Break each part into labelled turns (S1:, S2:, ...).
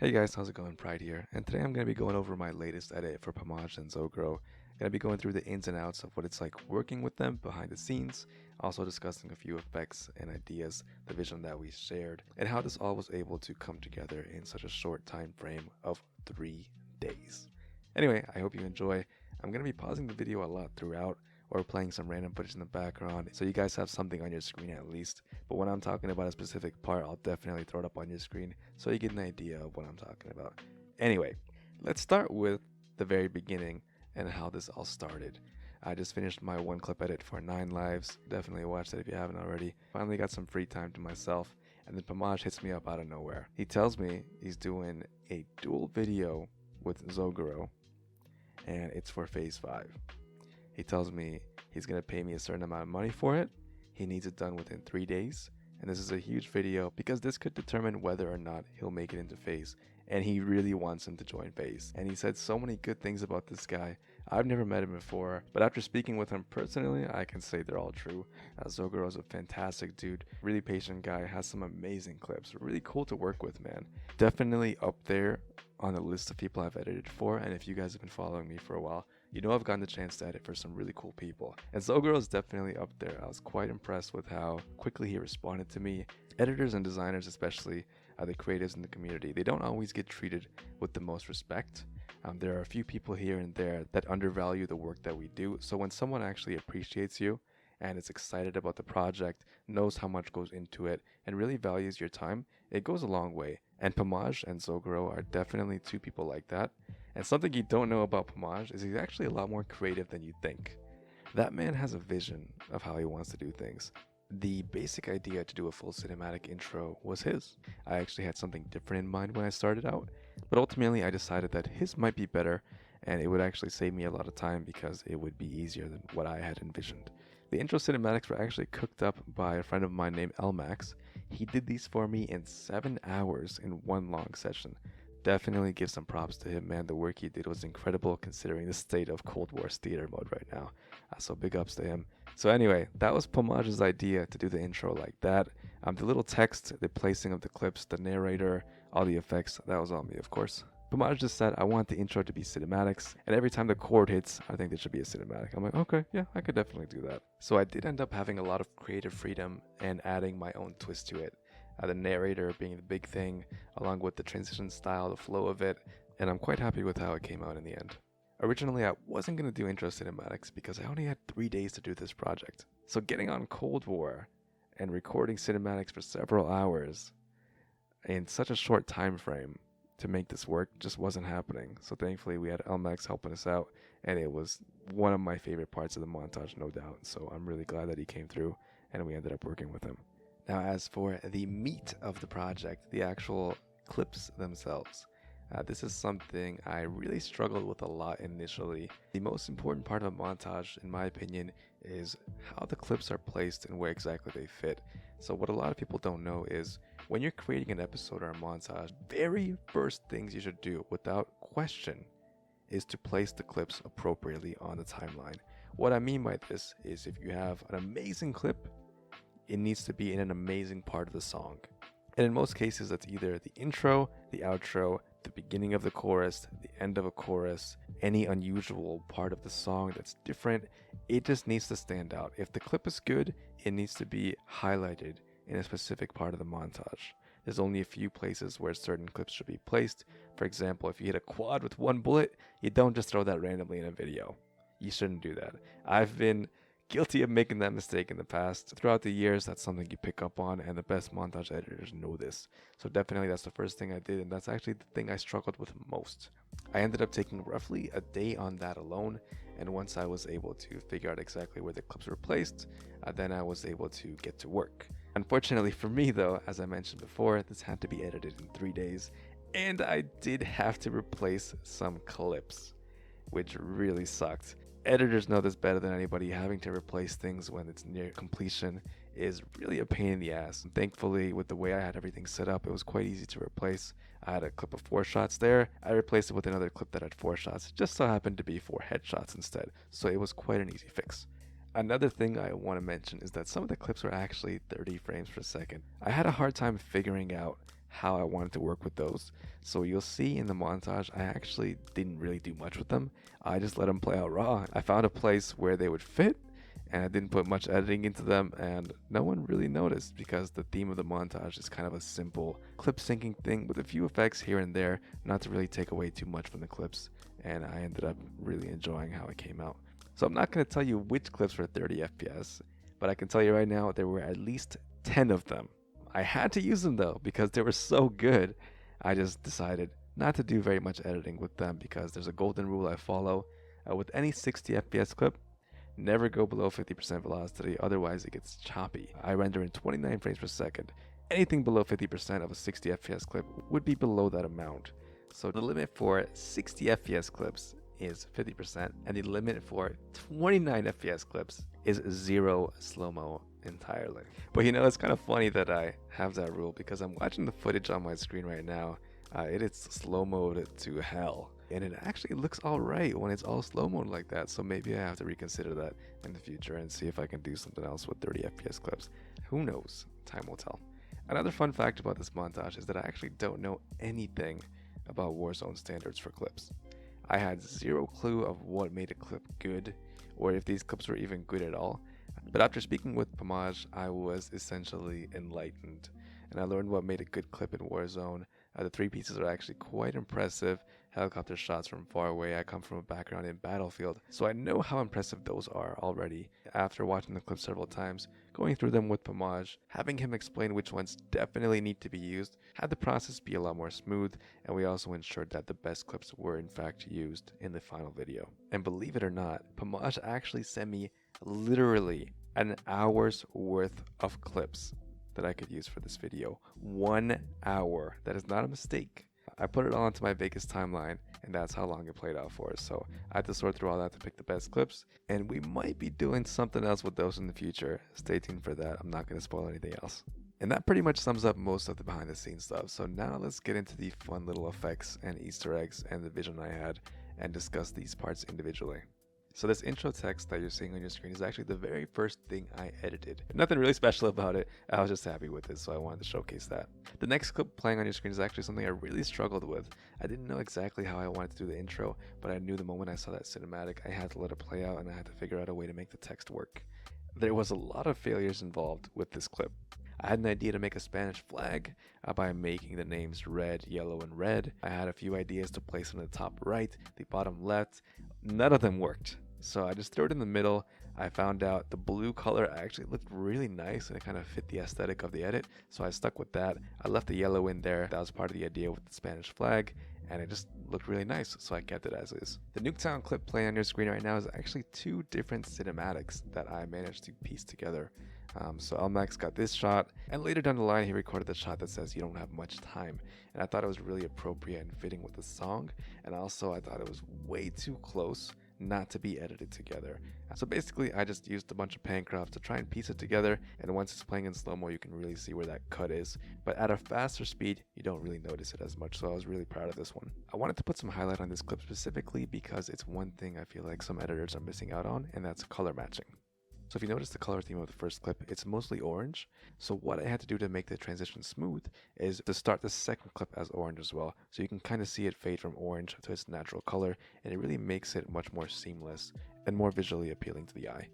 S1: Hey guys, how's it going? Pride here, and today I'm going to be going over my latest edit for Pamaj and Zogoro. Going to be going through the ins and outs of what it's like working with them behind the scenes, also discussing a few effects and ideas, the vision that we shared, and how this all was able to come together in such a short time frame of 3 days. Anyway, I hope you enjoy. I'm going to be pausing the video a lot throughout, or playing some random footage in the background, so you guys have something on your screen at least. But when I'm talking about a specific part, I'll definitely throw it up on your screen so you get an idea of what I'm talking about. Anyway, let's start with the very beginning and how this all started. I just finished my one clip edit for 9 lives. Definitely watch that if you haven't already. Finally got some free time to myself, and then Pamaj hits me up out of nowhere. He tells me he's doing a dual video with Zogoro, and it's for phase 5. He tells me he's going to pay me a certain amount of money for it. He needs it done within 3 days. And this is a huge video because this could determine whether or not he'll make it into phase. And he really wants him to join phase. And he said so many good things about this guy. I've never met him before, but after speaking with him personally, I can say they're all true. Zogoro is a fantastic dude, really patient guy, has some amazing clips, really cool to work with, man. Definitely up there on the list of people I've edited for, and if you guys have been following me for a while, you know I've gotten the chance to edit for some really cool people. And Zogoro is definitely up there. I was quite impressed with how quickly he responded to me. Editors and designers especially, the creatives in the community, they don't always get treated with the most respect. There are a few people here and there that undervalue the work that we do, so when someone actually appreciates you and is excited about the project, knows how much goes into it, and really values your time, it goes a long way. And Pamaj and Zogoro are definitely two people like that. And something you don't know about Pamaj is he's actually a lot more creative than you think. That man has a vision of how he wants to do things. The basic idea to do a full cinematic intro was his. I actually had something different in mind when I started out, but ultimately I decided that his might be better and it would actually save me a lot of time because it would be easier than what I had envisioned. The intro cinematics were actually cooked up by a friend of mine named Lmax. He did these for me in 7 hours in one long session. Definitely give some props to him, man. The work he did was incredible considering the state of Cold War's theater mode right now. So big ups to him. So anyway, that was Pomaj's idea to do the intro like that. The little text, the placing of the clips, the narrator, all the effects, that was all me, of course. Pamaj just said, I want the intro to be cinematics, and every time the chord hits, I think there should be a cinematic. I'm like, okay, yeah, I could definitely do that. So I did end up having a lot of creative freedom and adding my own twist to it. The narrator being the big thing, along with the transition style, the flow of it, and I'm quite happy with how it came out in the end. Originally, I wasn't going to do intro cinematics because I only had 3 days to do this project. So getting on Cold War and recording cinematics for several hours in such a short time frame to make this work just wasn't happening. So thankfully we had Lmax helping us out, and it was one of my favorite parts of the montage, no doubt. So I'm really glad that he came through and we ended up working with him. Now, as for the meat of the project, the actual clips themselves, this is something I really struggled with a lot initially. The most important part of a montage, in my opinion, is how the clips are placed and where exactly they fit. So what a lot of people don't know is when you're creating an episode or a montage, very first things you should do without question is to place the clips appropriately on the timeline. What I mean by this is if you have an amazing clip, it needs to be in an amazing part of the song. And in most cases, that's either the intro, the outro, the beginning of the chorus, the end of a chorus, any unusual part of the song that's different. It just needs to stand out. If the clip is good, it needs to be highlighted in a specific part of the montage. There's only a few places where certain clips should be placed. For example, if you hit a quad with one bullet, you don't just throw that randomly in a video. You shouldn't do that. I've been guilty of making that mistake in the past. Throughout the years, that's something you pick up on, and the best montage editors know this. So definitely that's the first thing I did, and that's actually the thing I struggled with most. I ended up taking roughly a day on that alone, and once I was able to figure out exactly where the clips were placed, then I was able to get to work. Unfortunately for me though, as I mentioned before, this had to be edited in 3 days, and I did have to replace some clips, which really sucked. Editors know this better than anybody. Having to replace things when it's near completion is really a pain in the ass. Thankfully, with the way I had everything set up, it was quite easy to replace. I had a clip of 4 shots there. I replaced it with another clip that had 4 shots. It just so happened to be 4 headshots instead, so it was quite an easy fix. Another thing I want to mention is that some of the clips were actually 30 frames per second. I had a hard time figuring out how I wanted to work with those. So you'll see in the montage, I actually didn't really do much with them. I just let them play out raw. I found a place where they would fit, and I didn't put much editing into them, and no one really noticed because the theme of the montage is kind of a simple clip syncing thing with a few effects here and there, not to really take away too much from the clips, and I ended up really enjoying how it came out. So I'm not going to tell you which clips were 30 FPS, but I can tell you right now there were at least 10 of them. I had to use them though because they were so good. I just decided not to do very much editing with them because there's a golden rule I follow. With any 60 FPS clip, never go below 50% velocity, otherwise it gets choppy. I render in 29 frames per second. Anything below 50% of a 60 FPS clip would be below that amount. So the limit for 60 FPS clips is 50%, and the limit for 29 FPS clips is 0 slow-mo entirely. But you know, it's kind of funny that I have that rule because I'm watching the footage on my screen right now. It is slow-moed to hell, and it actually looks alright when it's all slow-mode like that, so maybe I have to reconsider that in the future and see if I can do something else with 30 FPS clips. Who knows? Time will tell. Another fun fact about this montage is that I actually don't know anything about Warzone standards for clips. I had zero clue of what made a clip good, or if these clips were even good at all. But after speaking with Pamaj, I was essentially enlightened, and I learned what made a good clip in Warzone. The three pieces are actually quite impressive. Helicopter shots from far away. I come from a background in Battlefield, so I know how impressive those are already. After watching the clips several times, going through them with Pamaj, having him explain which ones definitely need to be used, had the process be a lot more smooth, and we also ensured that the best clips were in fact used in the final video. And believe it or not, Pamaj actually sent me literally an hour's worth of clips that I could use for this video. 1 hour. That is not a mistake. I put it all into my Vegas timeline, and that's how long it played out for. So I had to sort through all that to pick the best clips, and we might be doing something else with those in the future. Stay tuned for that. I'm not going to spoil anything else. And that pretty much sums up most of the behind the scenes stuff. So now let's get into the fun little effects and Easter eggs and the vision I had and discuss these parts individually. So this intro text that you're seeing on your screen is actually the very first thing I edited. Nothing really special about it, I was just happy with it, so I wanted to showcase that. The next clip playing on your screen is actually something I really struggled with. I didn't know exactly how I wanted to do the intro, but I knew the moment I saw that cinematic, I had to let it play out and I had to figure out a way to make the text work. There was a lot of failures involved with this clip. I had an idea to make a Spanish flag by making the names red, yellow, and red. I had a few ideas to place on the top right, the bottom left. None of them worked. So I just threw it in the middle. I found out the blue color actually looked really nice and it kind of fit the aesthetic of the edit. So I stuck with that. I left the yellow in there. That was part of the idea with the Spanish flag. And it just looked really nice, so I kept it as is. The Nuketown clip playing on your screen right now is actually two different cinematics that I managed to piece together. So Lmax got this shot, and later down the line he recorded the shot that says you don't have much time, and I thought it was really appropriate and fitting with the song, and also I thought it was way too close not to be edited together. So basically I just used a bunch of pan crops to try and piece it together, and once it's playing in slow-mo you can really see where that cut is, but at a faster speed you don't really notice it as much, so I was really proud of this one. I wanted to put some highlight on this clip specifically because it's one thing I feel like some editors are missing out on, and that's color matching. So if you notice the color theme of the first clip, it's mostly orange. So what I had to do to make the transition smooth is to start the second clip as orange as well. So you can kind of see it fade from orange to its natural color, and it really makes it much more seamless and more visually appealing to the eye.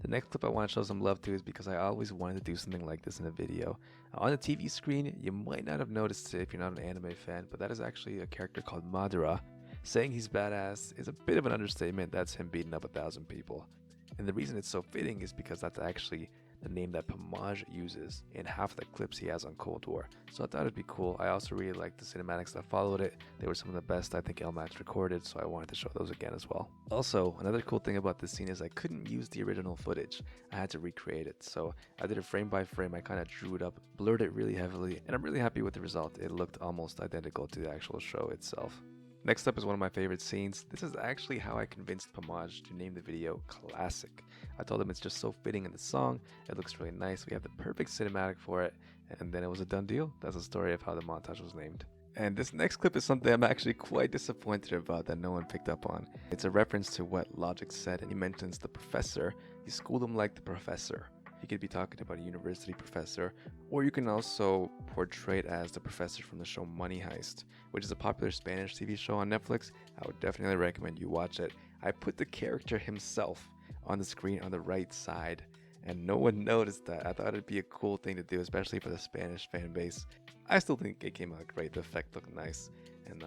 S1: The next clip I want to show some love to is because I always wanted to do something like this in a video. On the TV screen, you might not have noticed it if you're not an anime fan, but that is actually a character called Madara. Saying he's badass is a bit of an understatement. That's him beating up 1,000 people. And the reason it's so fitting is because that's actually the name that Pamaj uses in half the clips he has on Cold War. So I thought it'd be cool. I also really liked the cinematics that followed it. They were some of the best I think Lmax recorded, so I wanted to show those again as well. Also, another cool thing about this scene is I couldn't use the original footage. I had to recreate it. So I did it frame by frame. I kind of drew it up, blurred it really heavily, and I'm really happy with the result. It looked almost identical to the actual show itself. Next up is one of my favorite scenes. This is actually how I convinced Pamaj to name the video Classic. I told him it's just so fitting in the song, it looks really nice, we have the perfect cinematic for it, and then it was a done deal. That's the story of how the montage was named. And this next clip is something I'm actually quite disappointed about that no one picked up on. It's a reference to what Logic said, and he mentions the professor. You schooled him like the professor. He could be talking about a university professor, or you can also portray it as the professor from the show Money Heist, which is a popular Spanish TV show on Netflix. I would definitely recommend you watch it. I put the character himself on the screen on the right side, and no one noticed that. I thought it'd be a cool thing to do, especially for the Spanish fan base. I still think it came out great. The effect looked nice, and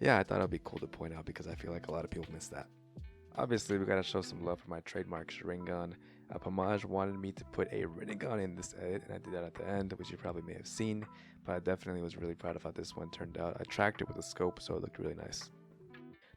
S1: yeah, I thought it'd be cool to point out because I feel like a lot of people miss that. Obviously, we gotta show some love for my trademark Sharingan. Pamaj wanted me to put a Rinnegan in this edit, and I did that at the end, which you probably may have seen, but I definitely was really proud of how this one turned out. I tracked it with a scope, so it looked really nice.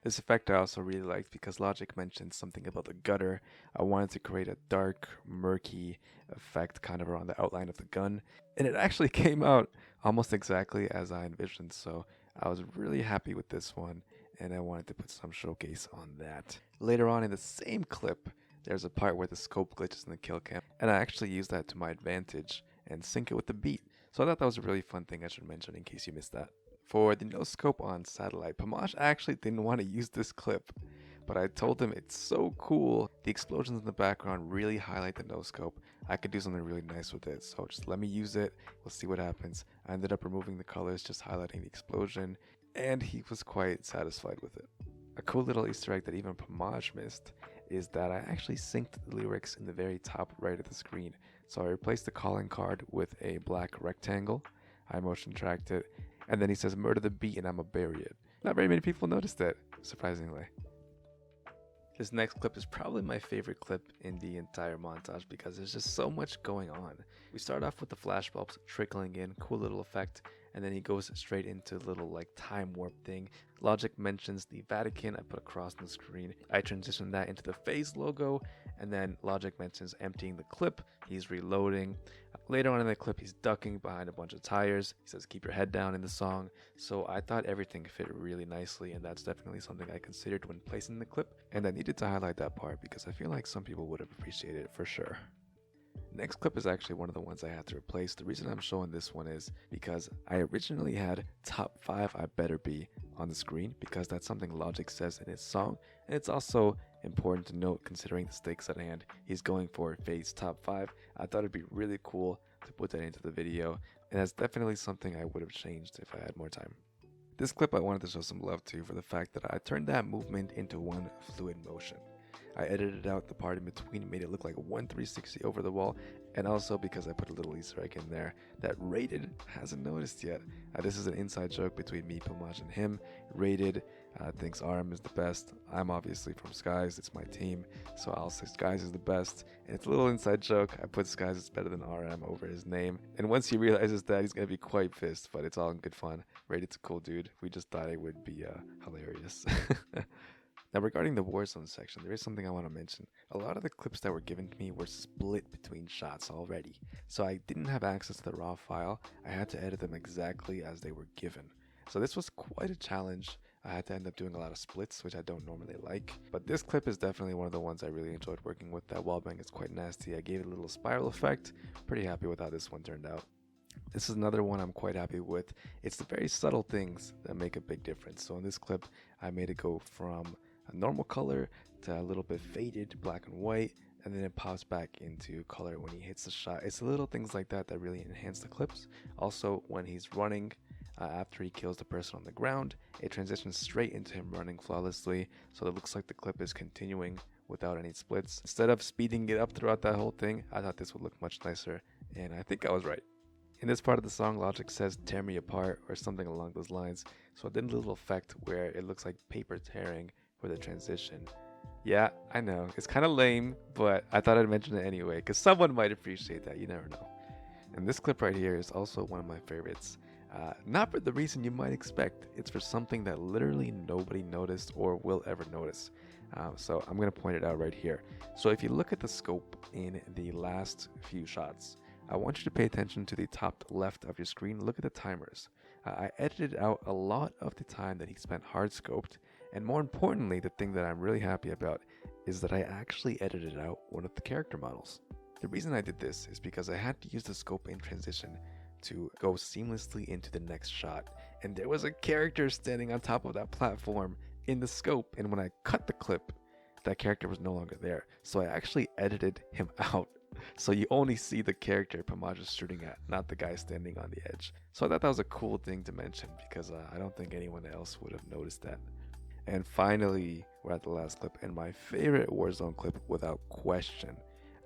S1: This effect I also really liked because Logic mentioned something about the gutter. I wanted to create a dark, murky effect kind of around the outline of the gun, and it actually came out almost exactly as I envisioned, so I was really happy with this one, and I wanted to put some showcase on that. Later on in the same clip, there's a part where the scope glitches in the kill cam, and I actually used that to my advantage and sync it with the beat. So I thought that was a really fun thing I should mention in case you missed that. For the no scope on satellite, Pamaj actually didn't want to use this clip, but I told him it's so cool. The explosions in the background really highlight the no scope. I could do something really nice with it, so just let me use it. We'll see what happens. I ended up removing the colors, just highlighting the explosion, and he was quite satisfied with it. A cool little Easter egg that even Pamaj missed is that I actually synced the lyrics in the very top right of the screen. So I replaced the calling card with a black rectangle. I motion tracked it, and then he says murder the beat and I'ma bury it. Not very many people noticed that, surprisingly. This next clip is probably my favorite clip in the entire montage because there's just so much going on. We start off with the flashbulbs trickling in, cool little effect, and then he goes straight into a little like time warp thing. Logic mentions the Vatican, I put a cross on the screen. I transition that into the phase logo, and then Logic mentions emptying the clip. He's reloading. Later on in the clip, he's ducking behind a bunch of tires. He says keep your head down in the song. So I thought everything fit really nicely, and that's definitely something I considered when placing the clip. And I needed to highlight that part because I feel like some people would have appreciated it for sure. Next clip is actually one of the ones I had to replace. The reason I'm showing this one is because I originally had top 5 I better be on the screen because that's something Logic says in his song, and it's also important to note considering the stakes at hand. He's going for phase top 5. I thought it'd be really cool to put that into the video, and that's definitely something I would have changed if I had more time. This clip I wanted to show some love to for the fact that I turned that movement into one fluid motion. I edited out the part in between, made it look like a 1 360 over the wall, and also because I put a little Easter egg in there that Rated hasn't noticed yet. This is an inside joke between me, Pamaj, and him. Rated thinks RM is the best. I'm obviously from Skies, it's my team, so I'll say Skies is the best. And it's a little inside joke. I put Skies is better than RM over his name. And once he realizes that, he's going to be quite pissed, but it's all in good fun. Rated's a cool dude. We just thought it would be hilarious. Now regarding the Warzone section, there is something I want to mention. A lot of the clips that were given to me were split between shots already, so I didn't have access to the raw file. I had to edit them exactly as they were given. So this was quite a challenge. I had to end up doing a lot of splits, which I don't normally like. But this clip is definitely one of the ones I really enjoyed working with. That wallbang is quite nasty. I gave it a little spiral effect. Pretty happy with how this one turned out. This is another one I'm quite happy with. It's the very subtle things that make a big difference. So in this clip, I made it go from a normal color to a little bit faded black and white, and then it pops back into color when he hits the shot. It's the little things like that that really enhance the clips. Also, when he's running after he kills the person on the ground, it transitions straight into him running flawlessly, so it looks like the clip is continuing without any splits. Instead of speeding it up throughout that whole thing, I thought this would look much nicer, and I think I was right. In this part of the song, Logic says tear me apart or something along those lines, so I did a little effect where it looks like paper tearing for the transition. Yeah, I know, it's kind of lame, but I thought I'd mention it anyway, because someone might appreciate that, you never know. And this clip right here is also one of my favorites. Not for the reason you might expect, it's for something that literally nobody noticed or will ever notice. So I'm going to point it out right here. So if you look at the scope in the last few shots, I want you to pay attention to the top left of your screen. Look at the timers. I edited out a lot of the time that he spent hard scoped, and more importantly, the thing that I'm really happy about is that I actually edited out one of the character models. The reason I did this is because I had to use the scope in transition to go seamlessly into the next shot, and there was a character standing on top of that platform in the scope, and when I cut the clip, that character was no longer there, so I actually edited him out. So you only see the character Pamaj is shooting at, not the guy standing on the edge. So I thought that was a cool thing to mention because I don't think anyone else would have noticed that. And finally, we're at the last clip, and my favorite Warzone clip without question.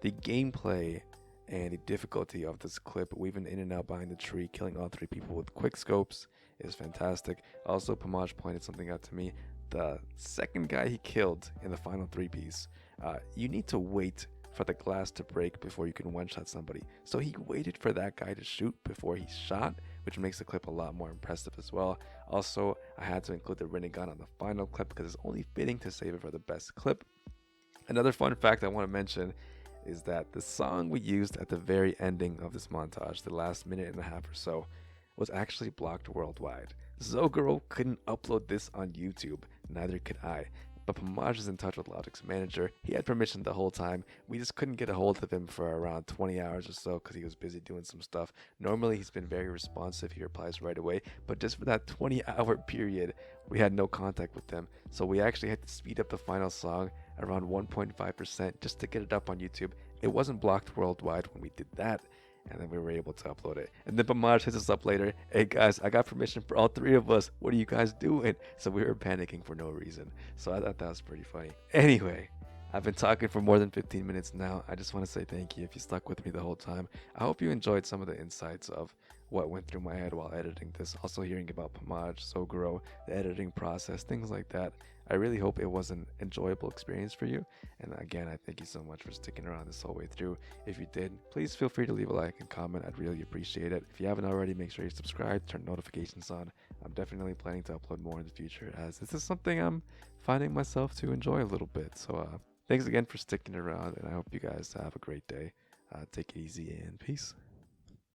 S1: The gameplay and the difficulty of this clip, weaving in and out behind the tree, killing all three people with quick scopes, is fantastic. Also, Pamaj pointed something out to me. The second guy he killed in the final three piece, you need to wait for the glass to break before you can one-shot somebody. So he waited for that guy to shoot before he shot, which makes the clip a lot more impressive as well. Also, I had to include the Rinnegan on the final clip because it's only fitting to save it for the best clip. Another fun fact I want to mention is that the song we used at the very ending of this montage, the last minute and a half or so, was actually blocked worldwide. Zogoro couldn't upload this on YouTube, neither could I. But Pamaj is in touch with Logic's manager. He had permission the whole time. We just couldn't get a hold of him for around 20 hours or so because he was busy doing some stuff. Normally, he's been very responsive. He replies right away. But just for that 20-hour period, we had no contact with him. So we actually had to speed up the final song around 1.5% just to get it up on YouTube. It wasn't blocked worldwide when we did that. And then we were able to upload it. And then Pamaj hits us up later. Hey guys, I got permission for all three of us. What are you guys doing? So we were panicking for no reason. So I thought that was pretty funny. Anyway, I've been talking for more than 15 minutes now. I just want to say thank you if you stuck with me the whole time. I hope you enjoyed some of the insights of what went through my head while editing this. Also hearing about Pamaj, Zogoro, the editing process, things like that. I really hope it was an enjoyable experience for you. And again, I thank you so much for sticking around this whole way through. If you did, please feel free to leave a like and comment. I'd really appreciate it. If you haven't already, make sure you subscribe, turn notifications on. I'm definitely planning to upload more in the future as this is something I'm finding myself to enjoy a little bit. So thanks again for sticking around, and I hope you guys have a great day. Take it easy and peace.